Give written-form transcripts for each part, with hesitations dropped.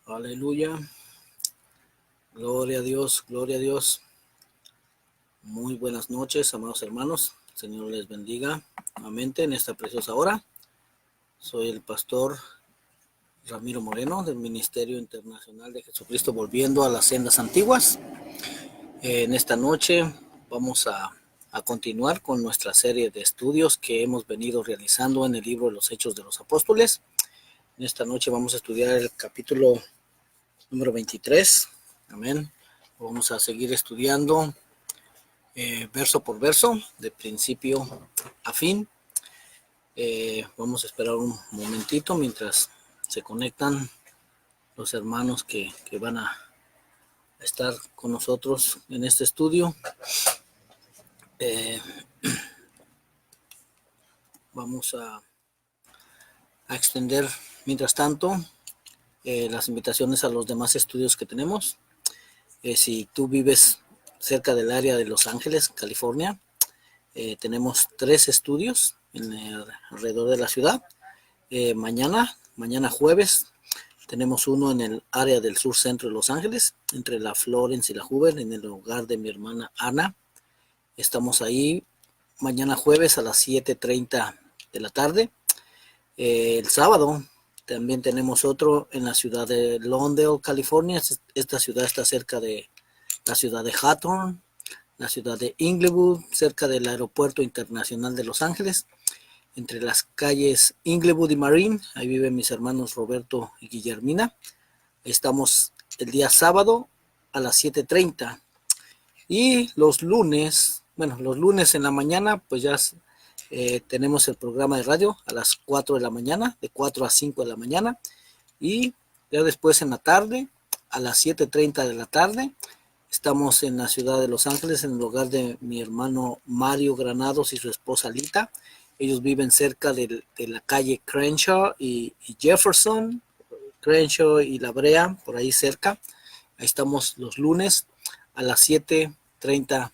Aleluya. Gloria a Dios, gloria a Dios. Muy buenas noches, amados hermanos. El Señor les bendiga nuevamente en esta preciosa hora. Soy el pastor Ramiro Moreno del Ministerio Internacional de Jesucristo Volviendo a las Sendas Antiguas. En esta noche vamos a continuar con nuestra serie de estudios que hemos venido realizando en el libro de los Hechos de los Apóstoles. En esta noche vamos a estudiar el capítulo número 23. Amén. Vamos a seguir estudiando verso por verso, de principio a fin. Vamos a esperar un momentito mientras se conectan los hermanos que van a estar con nosotros en este estudio. Vamos a extender, mientras tanto, las invitaciones a los demás estudios que tenemos. Si tú vives cerca del área de Los Ángeles, California, tenemos 3 estudios alrededor de la ciudad. Mañana jueves, tenemos uno en el área del sur centro de Los Ángeles, entre la Florence y la Hoover, en el hogar de mi hermana Ana. Estamos ahí mañana jueves a las 7:30 de la tarde. El sábado también tenemos otro en la ciudad de Lawndale, California. Esta ciudad está cerca de la ciudad de Hawthorne, la ciudad de Inglewood, cerca del Aeropuerto Internacional de Los Ángeles, entre las calles Inglewood y Marine. Ahí viven mis hermanos Roberto y Guillermina. Estamos el día sábado a las 7:30. Y los lunes en la mañana, pues ya tenemos el programa de radio a las 4 de la mañana, de 4 a 5 de la mañana. Y ya después en la tarde, a las 7:30 de la tarde, estamos en la ciudad de Los Ángeles, en el hogar de mi hermano Mario Granados y su esposa Lita. Ellos viven cerca de la calle Crenshaw y Jefferson, Crenshaw y La Brea, por ahí cerca. Ahí estamos los lunes a las 7:30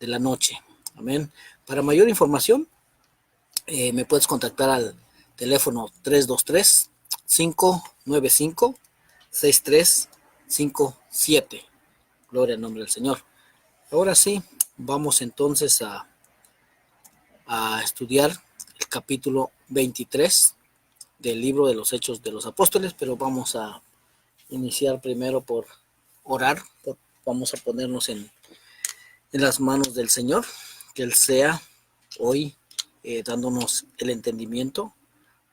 de la noche. Amén. Para mayor información, me puedes contactar al teléfono 323-595-6357. Gloria al nombre del Señor. Ahora sí, vamos entonces a estudiar el capítulo 23 del libro de los Hechos de los Apóstoles, pero vamos a iniciar primero por orar. Vamos a ponernos en las manos del Señor, que Él sea hoy dándonos el entendimiento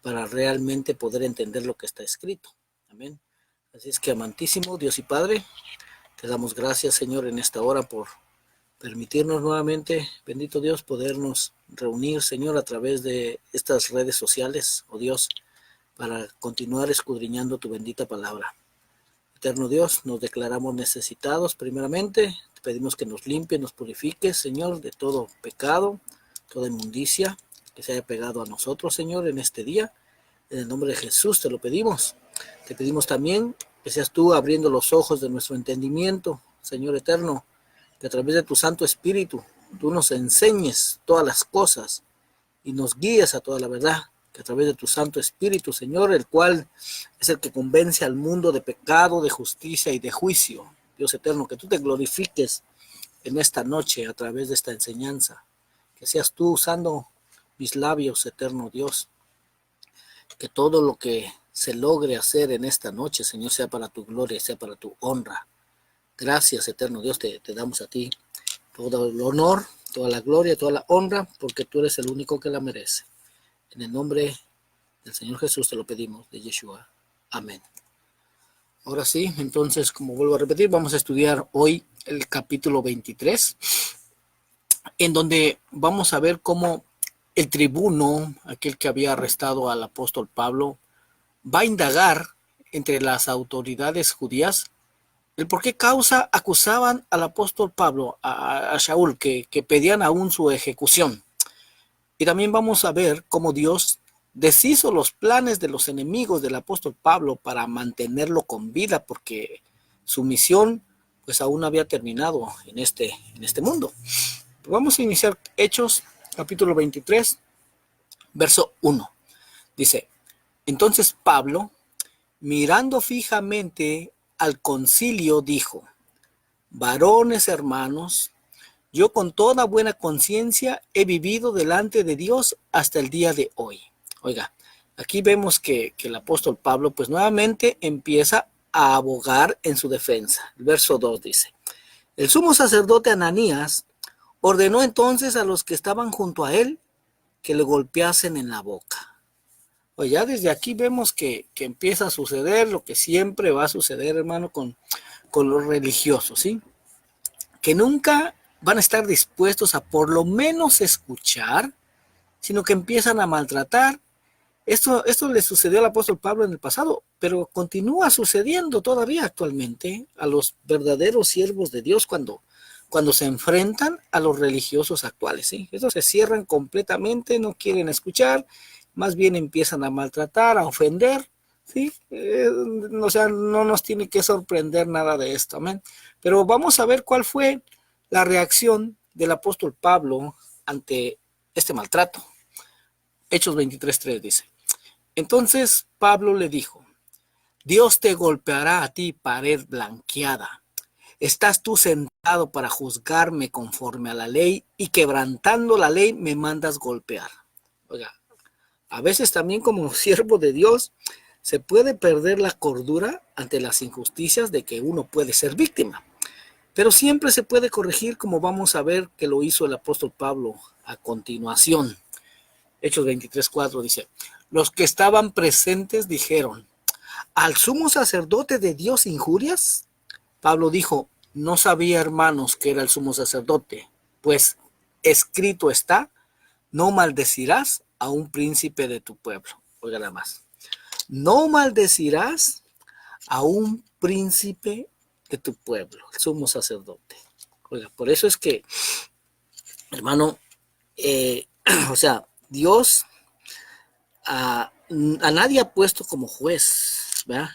para realmente poder entender lo que está escrito. Amén. Así es que, amantísimo Dios y Padre, te damos gracias, Señor, en esta hora por permitirnos nuevamente, bendito Dios, podernos reunir, Señor, a través de estas redes sociales, oh Dios, para continuar escudriñando tu bendita palabra. Eterno Dios, nos declaramos necesitados primeramente. Te pedimos que nos limpies, nos purifiques, Señor, de todo pecado, toda inmundicia que se haya pegado a nosotros, Señor, en este día. En el nombre de Jesús te lo pedimos. Te pedimos también que seas tú abriendo los ojos de nuestro entendimiento, Señor eterno, que a través de tu Santo Espíritu tú nos enseñes todas las cosas y nos guíes a toda la verdad, que a través de tu Santo Espíritu, Señor, el cual es el que convence al mundo de pecado, de justicia y de juicio. Dios eterno, que tú te glorifiques en esta noche a través de esta enseñanza, que seas tú usando mis labios, eterno Dios, que todo lo que se logre hacer en esta noche, Señor, sea para tu gloria, sea para tu honra. Gracias, eterno Dios, te damos a ti todo el honor, toda la gloria, toda la honra, porque tú eres el único que la merece. En el nombre del Señor Jesús te lo pedimos, de Yeshua. Amén. Ahora sí, entonces, como vuelvo a repetir, vamos a estudiar hoy el capítulo 23, en donde vamos a ver cómo el tribuno, aquel que había arrestado al apóstol Pablo, va a indagar entre las autoridades judías el por qué causa acusaban al apóstol Pablo, a Shaul, que pedían aún su ejecución. Y también vamos a ver cómo Dios deshizo los planes de los enemigos del apóstol Pablo para mantenerlo con vida, porque su misión pues aún no había terminado en este mundo. Vamos a iniciar Hechos, capítulo 23, verso 1. Dice: entonces Pablo, mirando fijamente al concilio, dijo: varones hermanos, yo con toda buena conciencia he vivido delante de Dios hasta el día de hoy. Oiga, aquí vemos que el apóstol Pablo pues nuevamente empieza a abogar en su defensa. El verso 2 dice: el sumo sacerdote Ananías ordenó entonces a los que estaban junto a él que le golpeasen en la boca. Pues ya desde aquí vemos que empieza a suceder lo que siempre va a suceder, hermano, con los religiosos, ¿sí? Que nunca van a estar dispuestos a por lo menos escuchar, sino que empiezan a maltratar. Esto le sucedió al apóstol Pablo en el pasado, pero continúa sucediendo todavía actualmente a los verdaderos siervos de Dios cuando se enfrentan a los religiosos actuales, ¿sí? Estos se cierran completamente, no quieren escuchar, más bien empiezan a maltratar, a ofender, ¿sí? O sea, no nos tiene que sorprender nada de esto, amén. Pero vamos a ver cuál fue la reacción del apóstol Pablo ante este maltrato. Hechos 23:3 dice: entonces Pablo le dijo: Dios te golpeará a ti, pared blanqueada. ¿Estás tú sentado para juzgarme conforme a la ley y quebrantando la ley me mandas golpear? Oiga, a veces también como siervo de Dios se puede perder la cordura ante las injusticias de que uno puede ser víctima. Pero siempre se puede corregir, como vamos a ver que lo hizo el apóstol Pablo a continuación. Hechos 23:4 dice: los que estaban presentes dijeron: ¿al sumo sacerdote de Dios injurias? Pablo dijo: no sabía, hermanos, que era el sumo sacerdote, pues escrito está: no maldecirás a un príncipe de tu pueblo. Oiga nada más. No maldecirás a un príncipe de tu pueblo, el sumo sacerdote. Oiga, por eso es que, hermano, o sea, Dios a nadie ha puesto como juez, ¿verdad?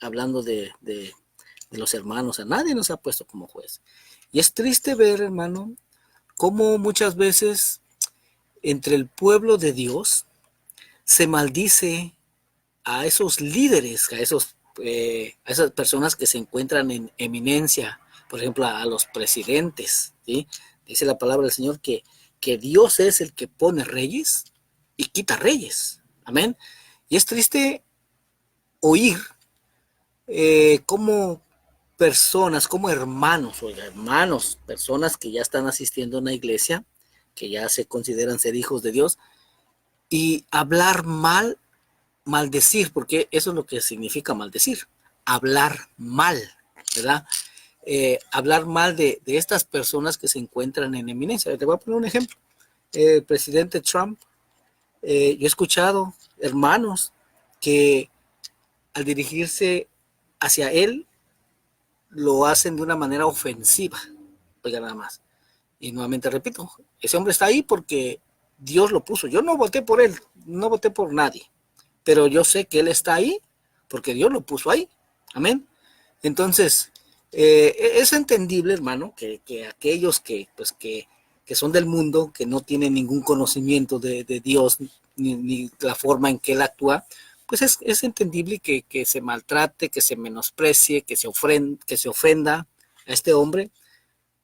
Hablando de los hermanos, a nadie nos ha puesto como juez. Y es triste ver, hermano, cómo muchas veces entre el pueblo de Dios se maldice a esos líderes, a esas personas que se encuentran en eminencia, por ejemplo, a los presidentes, ¿sí? Dice la palabra del Señor que Dios es el que pone reyes y quita reyes. Amén. Y es triste oír cómo personas, como hermanos, oiga, hermanos, personas que ya están asistiendo a una iglesia, que ya se consideran ser hijos de Dios, y hablar mal, maldecir, porque eso es lo que significa maldecir, hablar mal, ¿verdad? Hablar mal de estas personas que se encuentran en eminencia. Te voy a poner un ejemplo. El presidente Trump, yo he escuchado hermanos que al dirigirse hacia él lo hacen de una manera ofensiva. Oiga, nada más. Y nuevamente repito, ese hombre está ahí porque Dios lo puso. Yo no voté por él, no voté por nadie, pero yo sé que él está ahí porque Dios lo puso ahí. Amén. Entonces, es entendible, hermano, que aquellos que son del mundo, que no tienen ningún conocimiento de Dios, ni la forma en que él actúa, pues es entendible que se maltrate, que se menosprecie, que se ofenda a este hombre,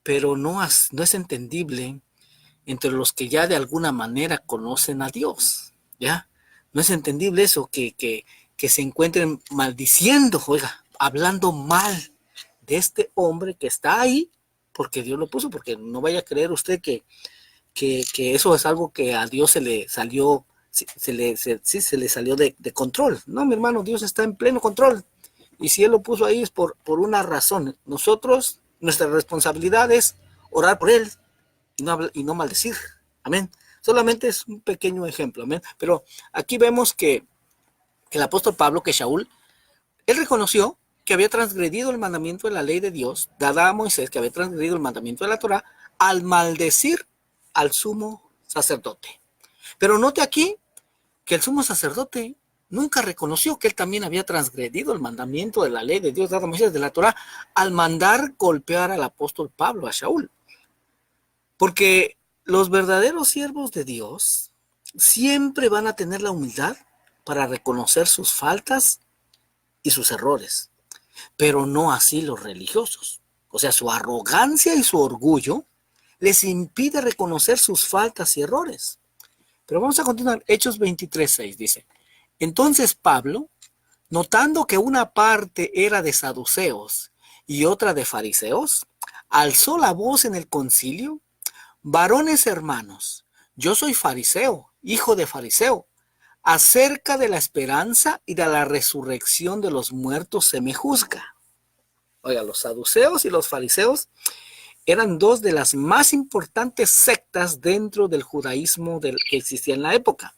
pero no es entendible entre los que ya de alguna manera conocen a Dios, ¿ya? No es entendible eso, que se encuentren maldiciendo, oiga, hablando mal de este hombre que está ahí porque Dios lo puso, porque no vaya a creer usted que eso es algo que a Dios se le salió, se le salió de control. No, mi hermano, Dios está en pleno control. Y si Él lo puso ahí es por una razón. Nosotros, nuestra responsabilidad es orar por Él y no maldecir. Amén. Solamente es un pequeño ejemplo. Amén. Pero aquí vemos que el apóstol Pablo, que Shaul, él reconoció que había transgredido el mandamiento de la ley de Dios, dada a Moisés, que había transgredido el mandamiento de la Torah, al maldecir al sumo sacerdote. Pero note aquí que el sumo sacerdote nunca reconoció que él también había transgredido el mandamiento de la ley de Dios dada a Moisés de la Torah al mandar golpear al apóstol Pablo, a Shaul. Porque los verdaderos siervos de Dios siempre van a tener la humildad para reconocer sus faltas y sus errores, pero no así los religiosos. O sea, su arrogancia y su orgullo les impide reconocer sus faltas y errores. Pero vamos a continuar. Hechos 23:6 dice: entonces Pablo, notando que una parte era de saduceos y otra de fariseos, alzó la voz en el concilio: varones hermanos, yo soy fariseo, hijo de fariseo. Acerca de la esperanza y de la resurrección de los muertos se me juzga. Oiga, los saduceos y los fariseos eran dos de las más importantes sectas dentro del judaísmo que existía en la época,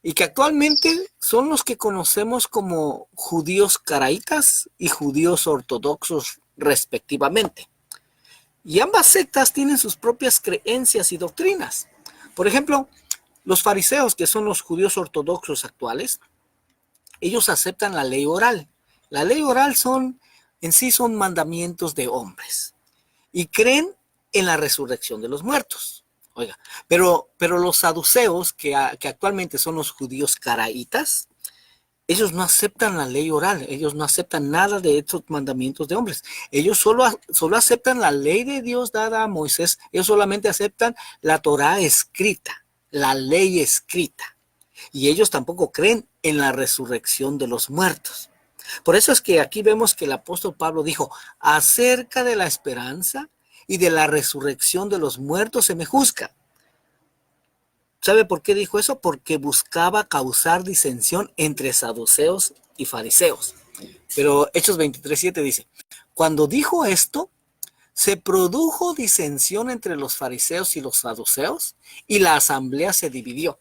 y que actualmente son los que conocemos como judíos caraítas y judíos ortodoxos respectivamente. Y ambas sectas tienen sus propias creencias y doctrinas. Por ejemplo, los fariseos, que son los judíos ortodoxos actuales, ellos aceptan la ley oral. La ley oral en sí son mandamientos de hombres y creen en la resurrección de los muertos. Oiga, pero los saduceos, que actualmente son los judíos caraítas, ellos no aceptan la ley oral, ellos no aceptan nada de estos mandamientos de hombres. Ellos solo aceptan la ley de Dios dada a Moisés, ellos solamente aceptan la Torá escrita, la ley escrita. Y ellos tampoco creen en la resurrección de los muertos. Por eso es que aquí vemos que el apóstol Pablo dijo: acerca de la esperanza y de la resurrección de los muertos se me juzga. ¿Sabe por qué dijo eso? Porque buscaba causar disensión entre saduceos y fariseos. Pero Hechos 23:7 dice: cuando dijo esto, se produjo disensión entre los fariseos y los saduceos, y la asamblea se dividió.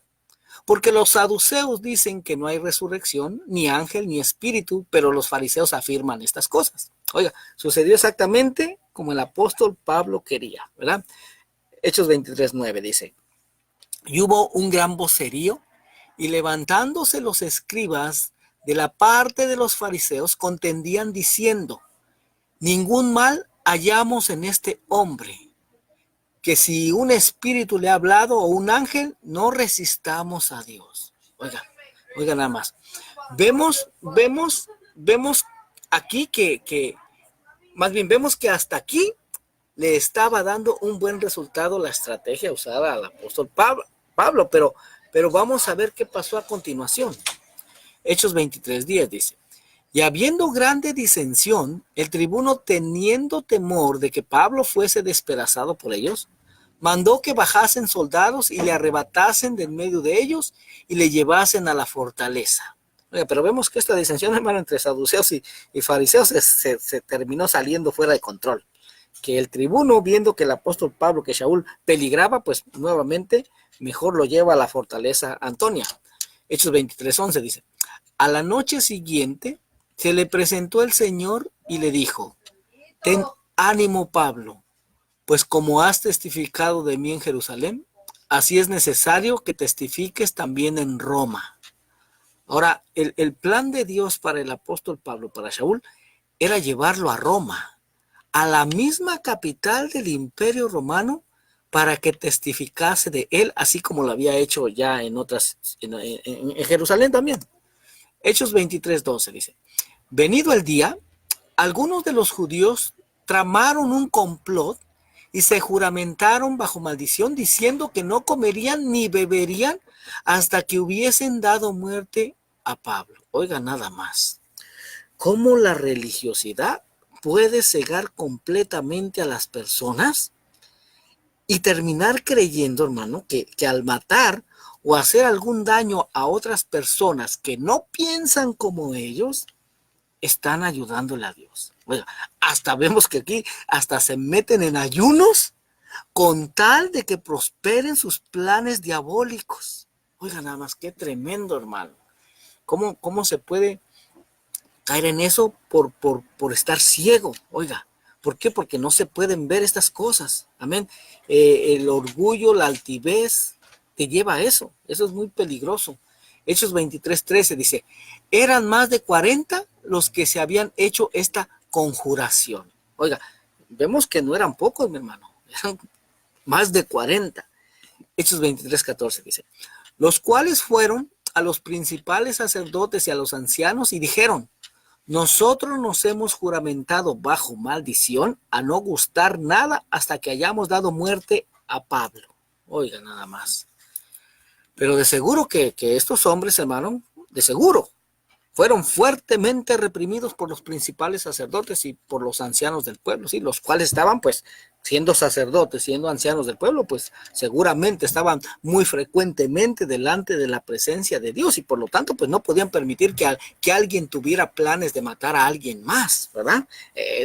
Porque los saduceos dicen que no hay resurrección, ni ángel, ni espíritu, pero los fariseos afirman estas cosas. Oiga, sucedió exactamente como el apóstol Pablo quería, ¿verdad? Hechos 23:9 dice: y hubo un gran vocerío, y levantándose los escribas de la parte de los fariseos, contendían diciendo: ningún mal hallamos en este hombre, que si un espíritu le ha hablado o un ángel, no resistamos a Dios. Oiga nada más. Vemos aquí más bien vemos que hasta aquí le estaba dando un buen resultado la estrategia usada al apóstol Pablo, pero vamos a ver qué pasó a continuación. Hechos 23:10 dice: y habiendo grande disensión, el tribuno, teniendo temor de que Pablo fuese despedazado por ellos, mandó que bajasen soldados y le arrebatasen de en medio de ellos y le llevasen a la fortaleza. Oiga, pero vemos que esta disensión, hermano, entre saduceos y fariseos se terminó saliendo fuera de control. Que el tribuno, viendo que el apóstol Pablo, que Shaul peligraba, pues nuevamente mejor lo lleva a la fortaleza Antonia. Hechos 23:11 dice: a la noche siguiente se le presentó el Señor y le dijo: ten ánimo, Pablo, pues como has testificado de mí en Jerusalén, así es necesario que testifiques también en Roma. Ahora, el plan de Dios para el apóstol Pablo, para Shaul, era llevarlo a Roma, a la misma capital del Imperio Romano, para que testificase de él, así como lo había hecho ya en Jerusalén también. Hechos 23:12 dice: venido el día, algunos de los judíos tramaron un complot y se juramentaron bajo maldición, diciendo que no comerían ni beberían hasta que hubiesen dado muerte a Pablo. Oiga, nada más. ¿Cómo la religiosidad puede cegar completamente a las personas y terminar creyendo, hermano, que al matar o hacer algún daño a otras personas que no piensan como ellos, están ayudándole a Dios? Bueno, hasta vemos que aquí hasta se meten en ayunos con tal de que prosperen sus planes diabólicos. Oiga, nada más, qué tremendo, hermano. ¿Cómo se puede caer en eso por estar ciego? Oiga, ¿por qué? Porque no se pueden ver estas cosas. Amén. El orgullo, la altivez te lleva a eso. Eso es muy peligroso. Hechos 23:13 dice: eran más de 40 los que se habían hecho esta conjuración. Oiga, vemos que no eran pocos, mi hermano. Eran más de 40. Hechos 23:14 dice: los cuales fueron a los principales sacerdotes y a los ancianos y dijeron: nosotros nos hemos juramentado bajo maldición a no gustar nada hasta que hayamos dado muerte a Pablo. Oiga, nada más. Pero de seguro que estos hombres, hermano, de seguro, fueron fuertemente reprimidos por los principales sacerdotes y por los ancianos del pueblo, ¿sí? Los cuales estaban, pues, siendo sacerdotes, siendo ancianos del pueblo, pues seguramente estaban muy frecuentemente delante de la presencia de Dios y por lo tanto, pues no podían permitir que alguien tuviera planes de matar a alguien más, ¿verdad?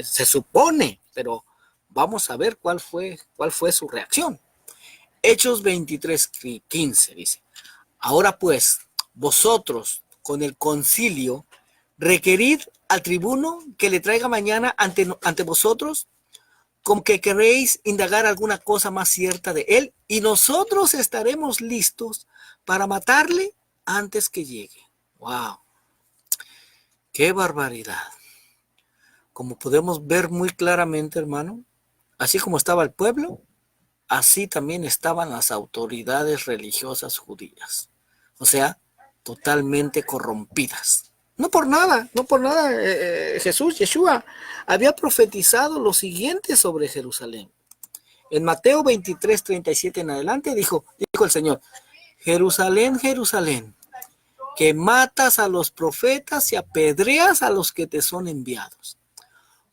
Se supone, pero vamos a ver cuál fue su reacción. Hechos 23:15 dice: ahora pues, vosotros con el concilio requerid al tribuno que le traiga mañana ante vosotros, como que queréis indagar alguna cosa más cierta de él, y nosotros estaremos listos para matarle antes que llegue. ¡Wow! ¡Qué barbaridad! Como podemos ver muy claramente, hermano, así como estaba el pueblo, así también estaban las autoridades religiosas judías. O sea, totalmente corrompidas. No por nada, Jesús, Yeshua, había profetizado lo siguiente sobre Jerusalén. En Mateo 23:37 en adelante dijo el Señor: Jerusalén, Jerusalén, que matas a los profetas y apedreas a los que te son enviados.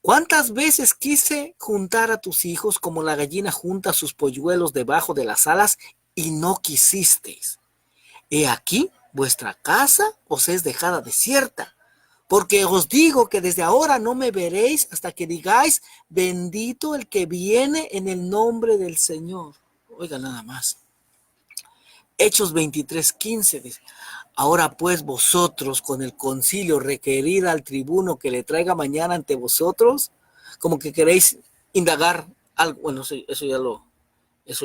¿Cuántas veces quise juntar a tus hijos como la gallina junta sus polluelos debajo de las alas y no quisisteis? He aquí, vuestra casa os es dejada desierta, porque os digo que desde ahora no me veréis hasta que digáis: bendito el que viene en el nombre del Señor. Oiga, nada más. Hechos 23:15 dice: ahora pues vosotros con el concilio requerid al tribuno que le traiga mañana ante vosotros, como que queréis indagar algo. Bueno, eso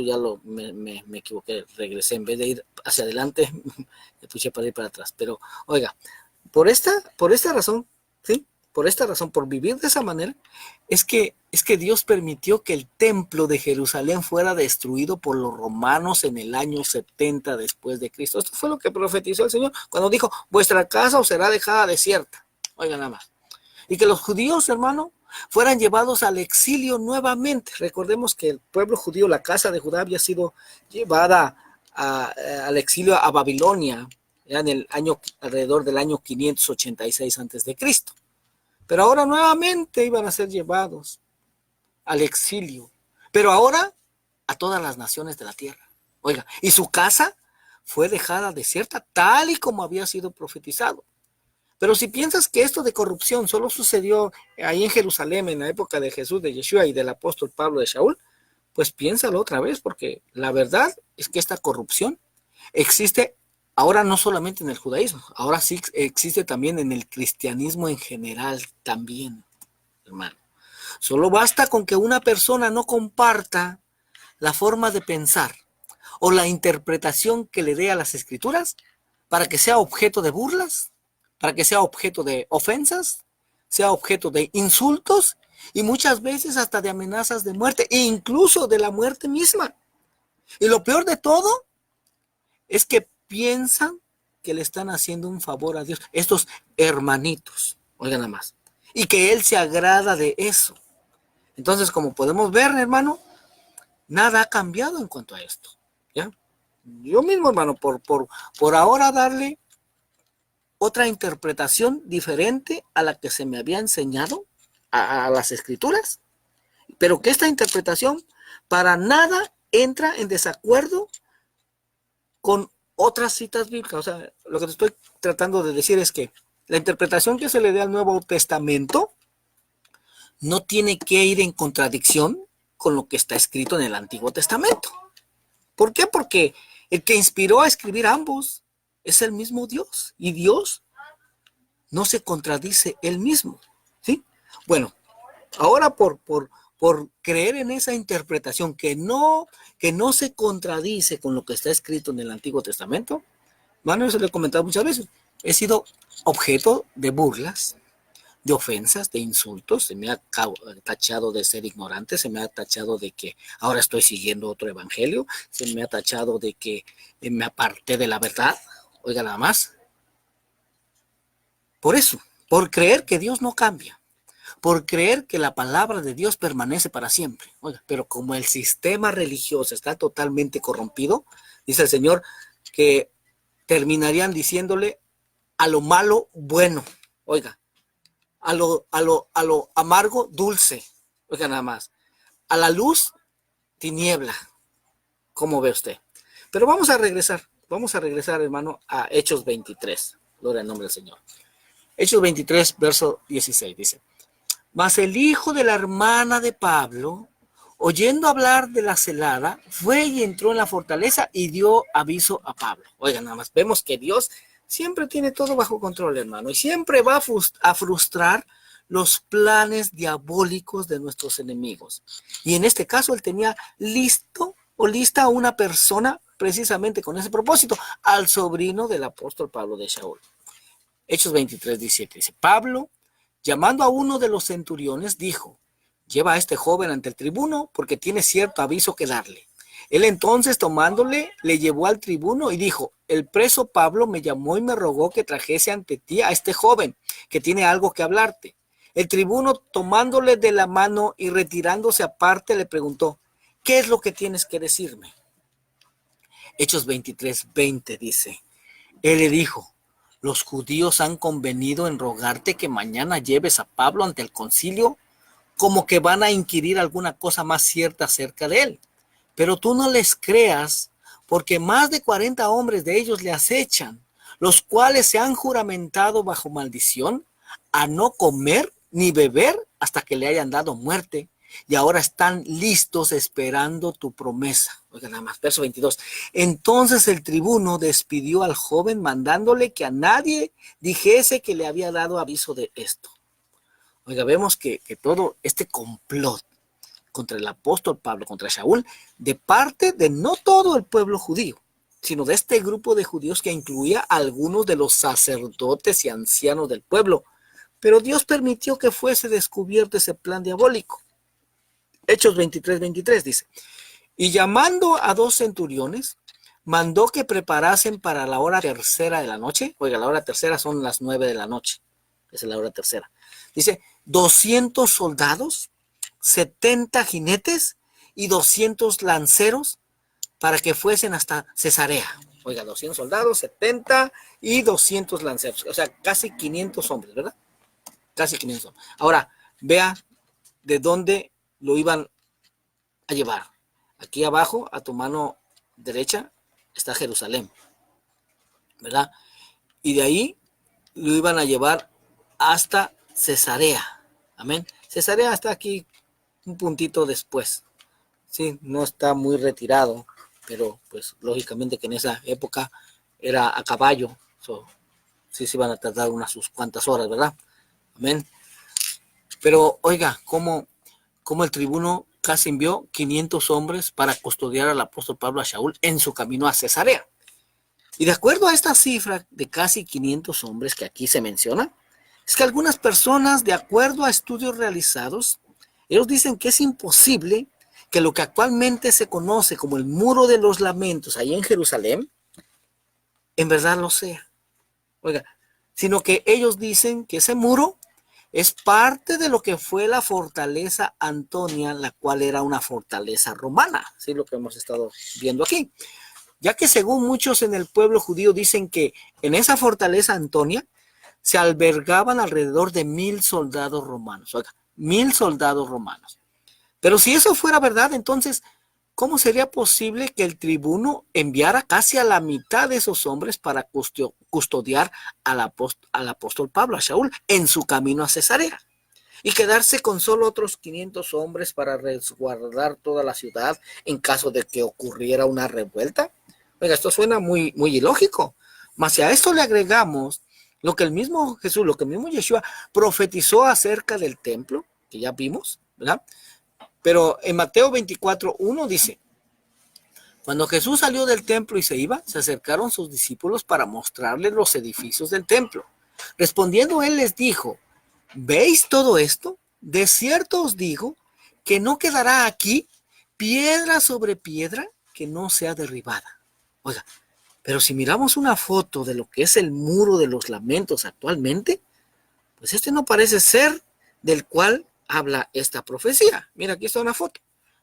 ya lo me equivoqué, regresé, en vez de ir hacia adelante, me puse para ir para atrás. Pero, oiga, por esta razón, ¿sí? Por esta razón, por vivir de esa manera, es que Dios permitió que el templo de Jerusalén fuera destruido por los romanos en el año 70 después de Cristo. Esto fue lo que profetizó el Señor cuando dijo: vuestra casa os será dejada desierta. Oigan nada más. Y que los judíos, hermano, fueran llevados al exilio nuevamente. Recordemos que el pueblo judío, la casa de Judá, había sido llevada al exilio a Babilonia, ya en el año, alrededor del año 586 antes de Cristo. Pero ahora nuevamente iban a ser llevados al exilio, pero ahora a todas las naciones de la tierra. Oiga, y su casa fue dejada desierta, tal y como había sido profetizado. Pero si piensas que esto de corrupción solo sucedió ahí en Jerusalén en la época de Jesús, de Yeshua y del apóstol Pablo de Shaul, pues piénsalo otra vez, porque la verdad es que esta corrupción existe ahora no solamente en el judaísmo, ahora sí existe también en el cristianismo en general también, hermano. Solo basta con que una persona no comparta la forma de pensar o la interpretación que le dé a las escrituras para que sea objeto de burlas, para que sea objeto de ofensas, sea objeto de insultos y muchas veces hasta de amenazas de muerte e incluso de la muerte misma. Y lo peor de todo es que piensan que le están haciendo un favor a Dios, estos hermanitos, oigan nada más, y que Él se agrada de eso. Entonces, como podemos ver, hermano, nada ha cambiado en cuanto a esto, ¿ya? Yo mismo, hermano, por ahora darle otra interpretación diferente a la que se me había enseñado a las escrituras, pero que esta interpretación para nada entra en desacuerdo con otras citas bíblicas. O sea, lo que te estoy tratando de decir es que la interpretación que se le dé al Nuevo Testamento no tiene que ir en contradicción con lo que está escrito en el Antiguo Testamento. ¿Por qué? Porque el que inspiró a escribir ambos es el mismo Dios, y Dios no se contradice él mismo, ¿sí? Bueno, ahora por creer en esa interpretación que no se contradice con lo que está escrito en el Antiguo Testamento, bueno, eso lo he comentado muchas veces, he sido objeto de burlas, de ofensas, de insultos, se me ha tachado de ser ignorante, se me ha tachado de que ahora estoy siguiendo otro evangelio, se me ha tachado de que me aparté de la verdad, oiga nada más. Por eso, por creer que Dios no cambia, por creer que la palabra de Dios permanece para siempre. Oiga, pero como el sistema religioso está totalmente corrompido, dice el Señor que terminarían diciéndole a lo malo bueno. Oiga, a lo amargo dulce. Oiga, nada más. A la luz tiniebla. ¿Cómo ve usted? Pero vamos a regresar, hermano, a Hechos 23. Gloria al nombre del Señor. Hechos 23, verso 16, dice: mas el hijo de la hermana de Pablo, oyendo hablar de la celada, fue y entró en la fortaleza y dio aviso a Pablo. Oigan, nada más vemos que Dios siempre tiene todo bajo control, hermano, y siempre va a frustrar los planes diabólicos de nuestros enemigos. Y en este caso él tenía listo o lista a una persona precisamente con ese propósito, al sobrino del apóstol Pablo de Shaul. Hechos 23, 17 dice: Pablo, llamando a uno de los centuriones, dijo: lleva a este joven ante el tribuno, porque tiene cierto aviso que darle. Él entonces, tomándole, le llevó al tribuno y dijo: el preso Pablo me llamó y me rogó que trajese ante ti a este joven, que tiene algo que hablarte. El tribuno, tomándole de la mano y retirándose aparte, le preguntó: ¿qué es lo que tienes que decirme? Hechos 23, 20 dice: él le dijo: los judíos han convenido en rogarte que mañana lleves a Pablo ante el concilio, como que van a inquirir alguna cosa más cierta acerca de él. Pero tú no les creas, porque más de 40 hombres de ellos le acechan, los cuales se han juramentado bajo maldición a no comer ni beber hasta que le hayan dado muerte, y ahora están listos esperando tu promesa. Oiga, nada más, verso 22. Entonces el tribuno despidió al joven, mandándole que a nadie dijese que le había dado aviso de esto. Oiga, vemos que todo este complot contra el apóstol Pablo, contra Shaul, de parte de no todo el pueblo judío, sino de este grupo de judíos que incluía a algunos de los sacerdotes y ancianos del pueblo. Pero Dios permitió que fuese descubierto ese plan diabólico. Hechos 23, 23 dice: y llamando a 2 centuriones, mandó que preparasen para la hora tercera de la noche. Oiga, la hora tercera son las 9 de la noche. Esa es la hora tercera. Dice: 200 soldados, 70 jinetes y 200 lanceros para que fuesen hasta Cesarea. Oiga, 200 soldados, 70 y 200 lanceros. O sea, casi 500 hombres, ¿verdad? Casi 500 hombres. Ahora, vea de dónde lo iban a llevar. Aquí abajo, a tu mano derecha, está Jerusalén, ¿verdad? Y de ahí lo iban a llevar hasta Cesarea. Amén. Cesarea está aquí un puntito después. Sí, no está muy retirado, pero pues lógicamente que en esa época era a caballo. Sí se iban a tardar unas sus cuantas horas, ¿verdad? Amén. Pero oiga, ¿cómo el tribuno casi envió 500 hombres para custodiar al apóstol Pablo a Shaul en su camino a Cesarea? Y de acuerdo a esta cifra de casi 500 hombres que aquí se menciona, es que algunas personas, de acuerdo a estudios realizados, ellos dicen que es imposible que lo que actualmente se conoce como el Muro de los Lamentos ahí en Jerusalén, en verdad lo sea. Oiga, sino que ellos dicen que ese muro es parte de lo que fue la fortaleza Antonia, la cual era una fortaleza romana, ¿sí? Lo que hemos estado viendo aquí. Ya que según muchos en el pueblo judío dicen que en esa fortaleza Antonia se albergaban alrededor de 1000 soldados romanos. Oiga, 1000 soldados romanos. Pero si eso fuera verdad, entonces, ¿cómo sería posible que el tribuno enviara casi a la mitad de esos hombres para custodiar al apóstol Pablo, a Shaul, en su camino a Cesarea? Y quedarse con solo otros 500 hombres para resguardar toda la ciudad en caso de que ocurriera una revuelta. Oiga, esto suena muy, muy ilógico. Mas si a esto le agregamos lo que el mismo Jesús, lo que el mismo Yeshua profetizó acerca del templo, que ya vimos, ¿verdad? Pero en Mateo 24:1 dice: cuando Jesús salió del templo y se iba, se acercaron sus discípulos para mostrarles los edificios del templo. Respondiendo él les dijo: ¿veis todo esto? De cierto os digo que no quedará aquí piedra sobre piedra que no sea derribada. Oiga, pero si miramos una foto de lo que es el Muro de los Lamentos actualmente, Pues este no parece ser del cual habla esta profecía. Mira, aquí está una foto.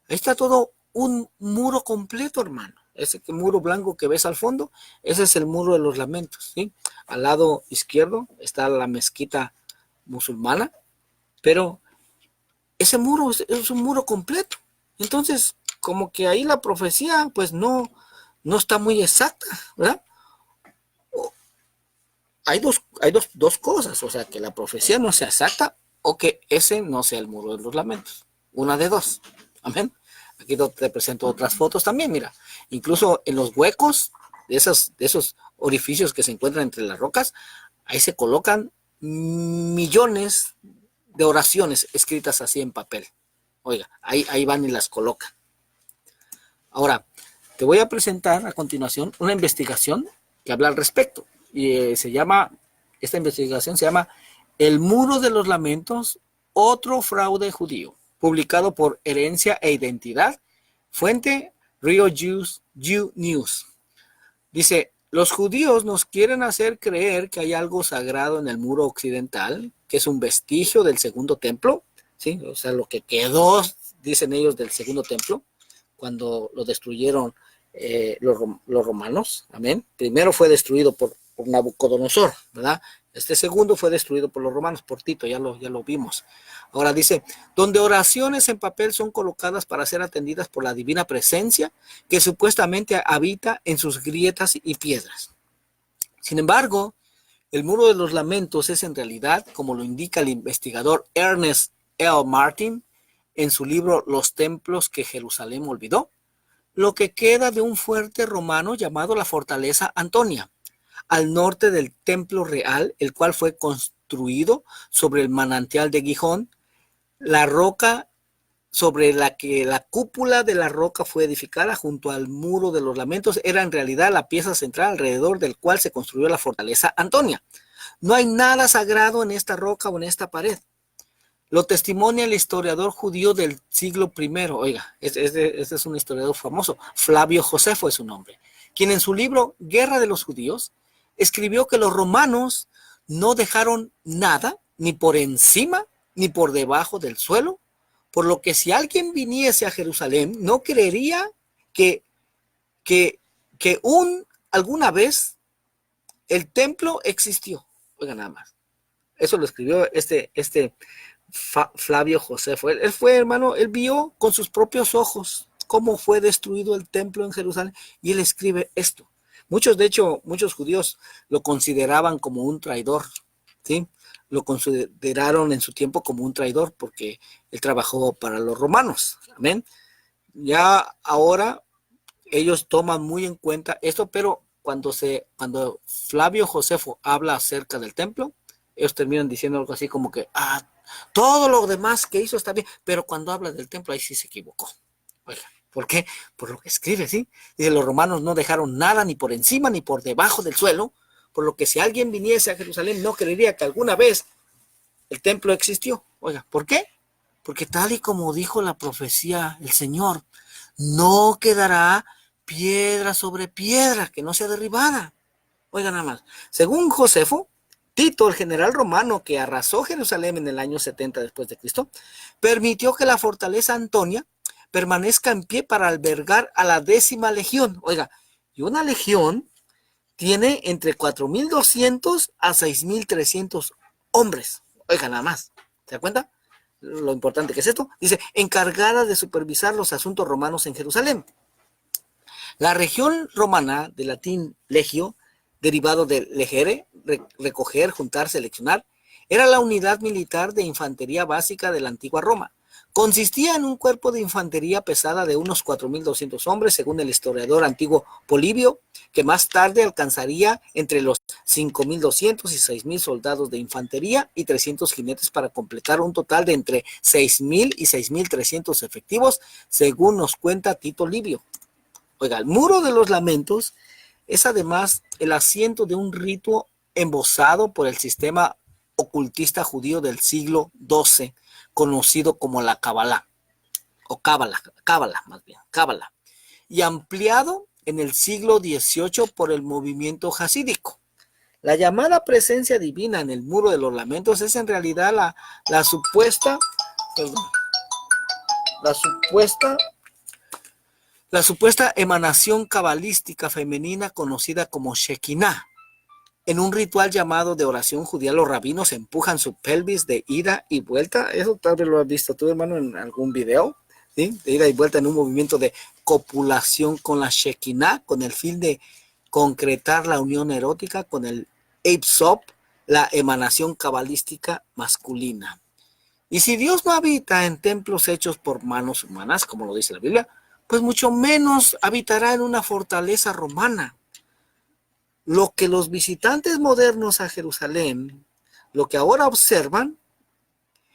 Ahí está todo un muro completo, hermano. Ese muro blanco que ves al fondo, ese es el muro de los lamentos, ¿sí? Al lado izquierdo está la mezquita musulmana, pero ese muro es un muro completo. Entonces, como que ahí la profecía, pues no está muy exacta, ¿verdad? Hay dos cosas, o sea, que la profecía no sea exacta o que ese no sea el muro de los lamentos. Una de dos. Amén. Aquí te presento otras fotos también, mira. Incluso en los huecos de esos orificios que se encuentran entre las rocas, ahí se colocan millones de oraciones escritas así en papel. Oiga, ahí van y las colocan. Ahora, te voy a presentar a continuación una investigación que habla al respecto. Y esta investigación se llama El Muro de los Lamentos, otro fraude judío, publicado por Herencia e Identidad, fuente Rio Jew News. Dice, los judíos nos quieren hacer creer que hay algo sagrado en el muro occidental, que es un vestigio del segundo templo, ¿sí? O sea, lo que quedó, dicen ellos, del segundo templo, cuando lo destruyeron los romanos, amén. Primero fue destruido por Nabucodonosor, ¿verdad? Este segundo fue destruido por los romanos, por Tito, ya lo vimos. Ahora dice, donde oraciones en papel son colocadas para ser atendidas por la divina presencia que supuestamente habita en sus grietas y piedras. Sin embargo, el muro de los lamentos es en realidad, como lo indica el investigador Ernest L. Martin en su libro Los templos que Jerusalén olvidó, lo que queda de un fuerte romano llamado la Fortaleza Antonia, al norte del templo real, el cual fue construido sobre el manantial de Gijón, la roca sobre la que la cúpula de la roca fue edificada junto al muro de los lamentos era en realidad la pieza central alrededor del cual se construyó la fortaleza Antonia. No hay nada sagrado en esta roca o en esta pared. Lo testimonia el historiador judío del siglo I. Oiga, este es un historiador famoso. Flavio Josefo es su nombre. Quien en su libro Guerra de los Judíos escribió que los romanos no dejaron nada, ni por encima, ni por debajo del suelo, por lo que si alguien viniese a Jerusalén, no creería que, que, que alguna vez el templo existió. Oiga, nada más. Eso lo escribió Flavio Josefo. Él fue, hermano, él vio con sus propios ojos cómo fue destruido el templo en Jerusalén y él escribe esto. De hecho, muchos judíos lo consideraban como un traidor, ¿sí? Lo consideraron en su tiempo como un traidor porque él trabajó para los romanos, amén. Ya ahora ellos toman muy en cuenta esto, pero cuando Flavio Josefo habla acerca del templo, ellos terminan diciendo algo así como que, todo lo demás que hizo está bien, pero cuando habla del templo ahí sí se equivocó. Oiga, ¿por qué? Por lo que escribe, ¿sí? Dice, los romanos no dejaron nada ni por encima ni por debajo del suelo, por lo que si alguien viniese a Jerusalén no creería que alguna vez el templo existió. Oiga, ¿por qué? Porque tal y como dijo la profecía el Señor, no quedará piedra sobre piedra que no sea derribada. Oiga nada más. Según Josefo, Tito, el general romano que arrasó Jerusalén en el año 70 después de Cristo, permitió que la fortaleza Antonia permanezca en pie para albergar a la 10ª legión. Oiga, y una legión tiene entre 4.200 a 6.300 hombres. Oiga, nada más. ¿Se da cuenta? Lo importante que es esto. Dice, encargada de supervisar los asuntos romanos en Jerusalén. La región romana, de latín legio, derivado de legere, recoger, juntar, seleccionar, era la unidad militar de infantería básica de la antigua Roma. Consistía en un cuerpo de infantería pesada de unos 4.200 hombres, según el historiador antiguo Polibio, que más tarde alcanzaría entre los 5.200 y 6.000 soldados de infantería y 300 jinetes para completar un total de entre 6.000 y 6.300 efectivos, según nos cuenta Tito Livio. Oiga, el muro de los lamentos es además el asiento de un rito embosado por el sistema ocultista judío del siglo XII, conocido como la Kabbalah, o Cábala más bien, Cábala, y ampliado en el siglo XVIII por el movimiento jasídico. La llamada presencia divina en el muro de los lamentos es en realidad la supuesta, perdón, la supuesta la supuesta emanación cabalística femenina conocida como Shekinah. En un ritual llamado de oración judía, los rabinos empujan su pelvis de ida y vuelta. Eso tal vez lo has visto tú, hermano, en algún video, ¿sí? De ida y vuelta en un movimiento de copulación con la Shekinah, con el fin de concretar la unión erótica con el Eipsop, la emanación cabalística masculina. Y si Dios no habita en templos hechos por manos humanas, como lo dice la Biblia, pues mucho menos habitará en una fortaleza romana. Lo que los visitantes modernos a Jerusalén, lo que ahora observan,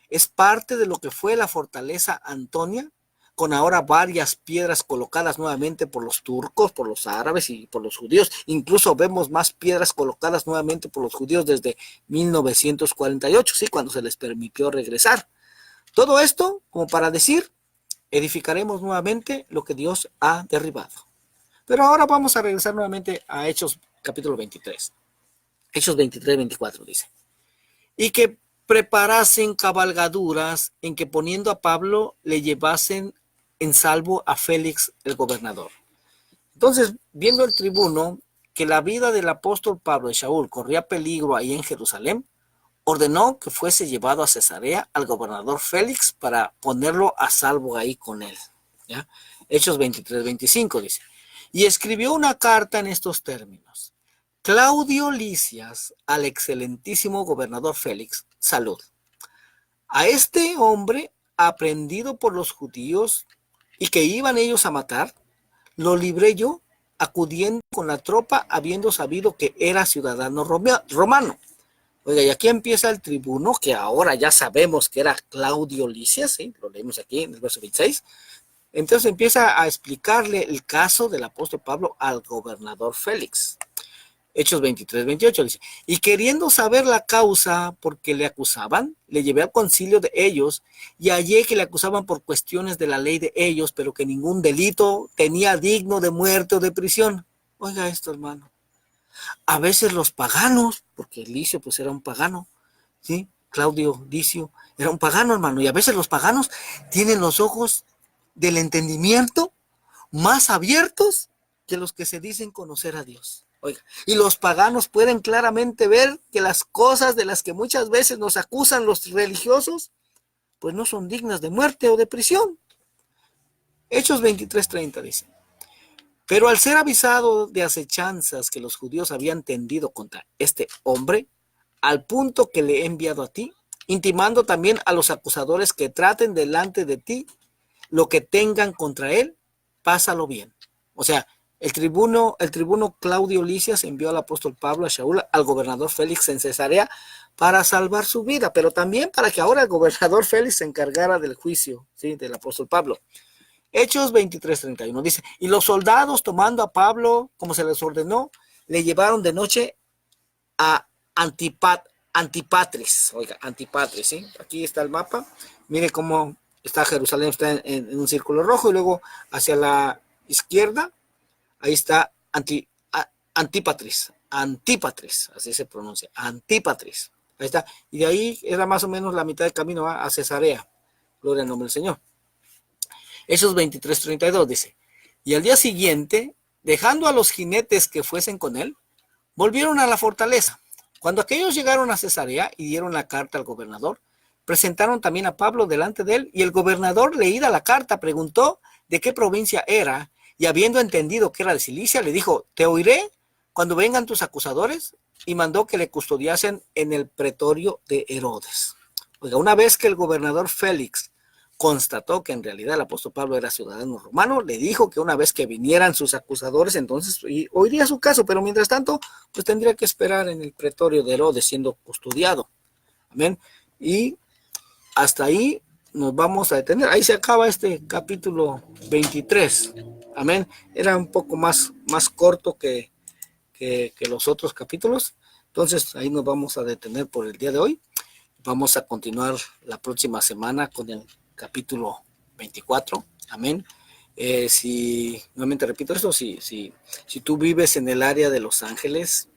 es parte de lo que fue la fortaleza Antonia, con ahora varias piedras colocadas nuevamente por los turcos, por los árabes y por los judíos. Incluso vemos más piedras colocadas nuevamente por los judíos desde 1948, ¿sí? Cuando se les permitió regresar. Todo esto como para decir, edificaremos nuevamente lo que Dios ha derribado. Pero ahora vamos a regresar nuevamente a Hechos capítulo 23. Hechos 23, 24 dice. Y que preparasen cabalgaduras en que poniendo a Pablo le llevasen en salvo a Félix el gobernador. Entonces, viendo el tribuno que la vida del apóstol Pablo de Shaul corría peligro ahí en Jerusalén, ordenó que fuese llevado a Cesarea al gobernador Félix para ponerlo a salvo ahí con él. ¿Ya? Hechos 23, 25 dice. Y escribió una carta en estos términos. Claudio Lisias, al excelentísimo gobernador Félix, salud. A este hombre, aprendido por los judíos y que iban ellos a matar, lo libré yo, acudiendo con la tropa, habiendo sabido que era ciudadano romano. Oiga, y aquí empieza el tribuno, que ahora ya sabemos que era Claudio Lisias, ¿sí? Lo leemos aquí en el verso 26. Entonces empieza a explicarle el caso del apóstol Pablo al gobernador Félix. Hechos 23, 28 dice, y queriendo saber la causa por que le acusaban, le llevé al concilio de ellos y hallé que le acusaban por cuestiones de la ley de ellos, pero que ningún delito tenía digno de muerte o de prisión. Oiga esto, hermano. A veces los paganos, porque Licio pues era un pagano, ¿sí? Claudio Licio era un pagano, hermano, y a veces los paganos tienen los ojos del entendimiento más abiertos que los que se dicen conocer a Dios. Oiga, y los paganos pueden claramente ver que las cosas de las que muchas veces nos acusan los religiosos, pues no son dignas de muerte o de prisión. Hechos 23:30 dice. Pero al ser avisado de acechanzas que los judíos habían tendido contra este hombre, al punto que le he enviado a ti, intimando también a los acusadores que traten delante de ti lo que tengan contra él, pásalo bien. O sea, el tribuno Claudio Lisias envió al apóstol Pablo a Shaul, al gobernador Félix en Cesarea, para salvar su vida, pero también para que ahora el gobernador Félix se encargara del juicio, ¿sí? Del apóstol Pablo. Hechos 23:31 dice, y los soldados tomando a Pablo, como se les ordenó, le llevaron de noche a Antipatris. Oiga, Antipatris, ¿sí? Aquí está el mapa. Mire cómo está Jerusalén, está en un círculo rojo, y luego hacia la izquierda, ahí está Antipatris, así se pronuncia, Antipatris. Ahí está. Y de ahí era más o menos la mitad del camino a Cesarea. Gloria al nombre del Señor. Hechos 23:32 dice, y al día siguiente, dejando a los jinetes que fuesen con él, volvieron a la fortaleza. Cuando aquellos llegaron a Cesarea y dieron la carta al gobernador, presentaron también a Pablo delante de él, y el gobernador, leída la carta, preguntó de qué provincia era, y habiendo entendido que era de Cilicia, le dijo, te oiré cuando vengan tus acusadores, y mandó que le custodiasen en el pretorio de Herodes. Oiga, una vez que el gobernador Félix constató que en realidad el apóstol Pablo era ciudadano romano, le dijo que una vez que vinieran sus acusadores, entonces oiría su caso, pero mientras tanto, pues tendría que esperar en el pretorio de Herodes siendo custodiado. Amén. Y hasta ahí nos vamos a detener. Ahí se acaba este capítulo 23. Amén. Era un poco más corto que los otros capítulos. Entonces ahí nos vamos a detener por el día de hoy. Vamos a continuar la próxima semana con el capítulo 24. Amén. Si nuevamente repito esto, si tú vives en el área de Los Ángeles,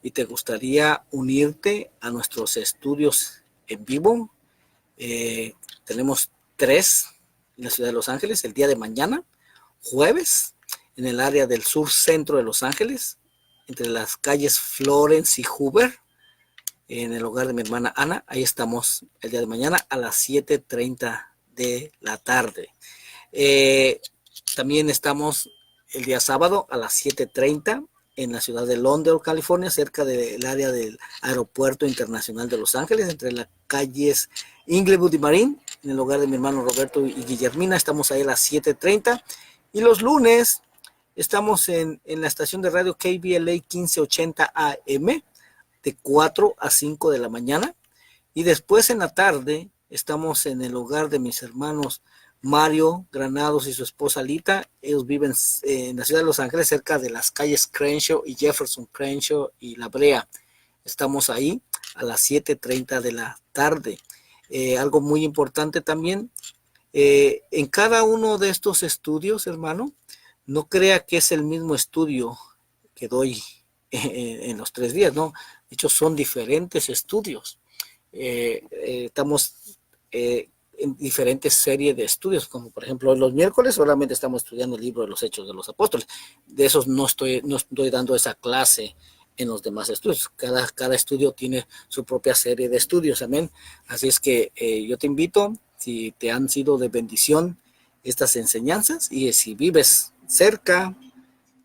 y te gustaría unirte a nuestros estudios en vivo, tenemos 3 en la ciudad de Los Ángeles el día de mañana, jueves, en el área del sur centro de Los Ángeles, entre las calles Florence y Hoover, en el hogar de mi hermana Ana. Ahí estamos el día de mañana a las 7:30 de la tarde. También estamos el día sábado a las 7:30 en la ciudad de Lawndale, California, cerca del área del Aeropuerto Internacional de Los Ángeles, entre las calles Inglewood y Marin, en el hogar de mi hermano Roberto y Guillermina. Estamos ahí a las 7:30. Y los lunes estamos en la estación de radio KBLA 1580 AM, de 4 a 5 de la mañana. Y después en la tarde estamos en el hogar de mis hermanos Mario Granados y su esposa Lita. Ellos viven en la ciudad de Los Ángeles, cerca de las calles Crenshaw y Jefferson Crenshaw y La Brea. Estamos ahí a las 7:30 de la tarde. Algo muy importante también, en cada uno de estos estudios, hermano, no crea que es el mismo estudio que doy en los 3 días, ¿no? De hecho, son diferentes estudios. Estamos en diferentes series de estudios, como por ejemplo los miércoles solamente estamos estudiando el libro de los Hechos de los Apóstoles. De esos no estoy dando esa clase en los demás estudios. Cada estudio tiene su propia serie de estudios, amén. Así es que yo te invito, si te han sido de bendición estas enseñanzas, y si vives cerca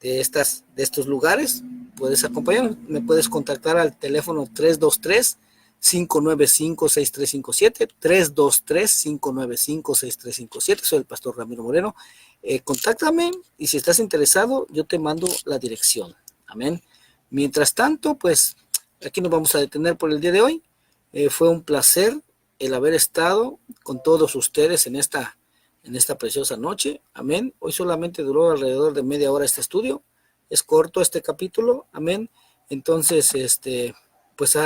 de estos lugares, puedes acompañarme. Me puedes contactar al teléfono 323-595-6357, 323-595-6357. Soy el pastor Ramiro Moreno. Contáctame, y si estás interesado, yo te mando la dirección. Amén. Mientras tanto, pues aquí nos vamos a detener por el día de hoy. Fue un placer el haber estado con todos ustedes en esta preciosa noche. Amén. Hoy solamente duró alrededor de media hora este estudio. Es corto este capítulo. Amén. Entonces, pues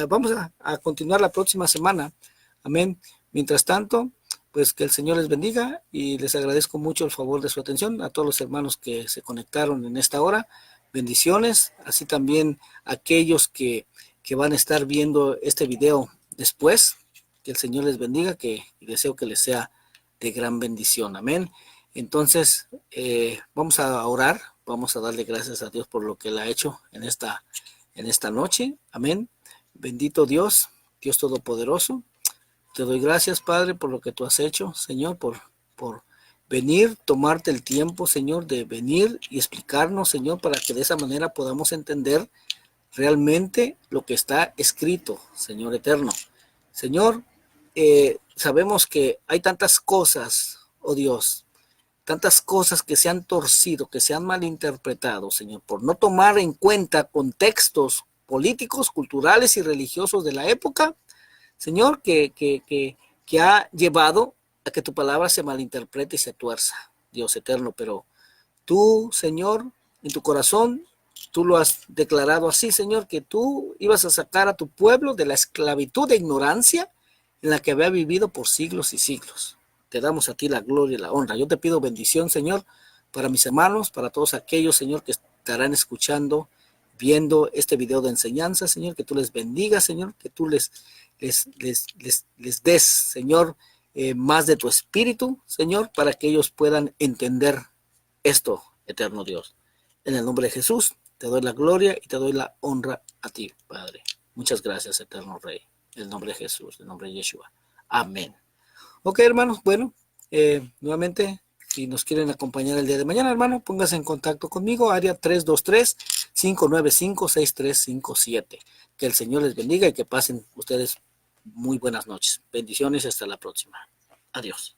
vamos a continuar la próxima semana. Amén. Mientras tanto, pues que el Señor les bendiga, y les agradezco mucho el favor de su atención a todos los hermanos que se conectaron en esta hora. Bendiciones, así también aquellos que van a estar viendo este video después. Que el Señor les bendiga, y deseo que les sea de gran bendición. Amén. Entonces, vamos a orar, vamos a darle gracias a Dios por lo que Él ha hecho en esta noche. Amén. Bendito Dios, Dios Todopoderoso. Te doy gracias, Padre, por lo que tú has hecho, Señor, por venir, tomarte el tiempo, Señor, de venir y explicarnos, Señor, para que de esa manera podamos entender realmente lo que está escrito, Señor eterno. Señor, sabemos que hay tantas cosas, oh Dios, tantas cosas que se han torcido, que se han malinterpretado, Señor, por no tomar en cuenta contextos políticos, culturales y religiosos de la época, Señor, que ha llevado a que tu palabra se malinterprete y se tuerza, Dios eterno. Pero tú, Señor, en tu corazón, tú lo has declarado así, Señor, que tú ibas a sacar a tu pueblo de la esclavitud de ignorancia en la que había vivido por siglos y siglos. Te damos a ti la gloria y la honra. Yo te pido bendición, Señor, para mis hermanos, para todos aquellos, Señor, que estarán escuchando, viendo este video de enseñanza, Señor, que tú les bendigas, Señor, que tú les des, Señor, más de tu espíritu, Señor, para que ellos puedan entender esto, eterno Dios. En el nombre de Jesús, te doy la gloria y te doy la honra a ti, Padre. Muchas gracias, eterno Rey. En el nombre de Jesús, en el nombre de Yeshua. Amén. Ok, hermanos, bueno, nuevamente, si nos quieren acompañar el día de mañana, hermano, póngase en contacto conmigo, área 323-595-6357. Que el Señor les bendiga y que pasen ustedes muy buenas noches. Bendiciones, hasta la próxima. Adiós.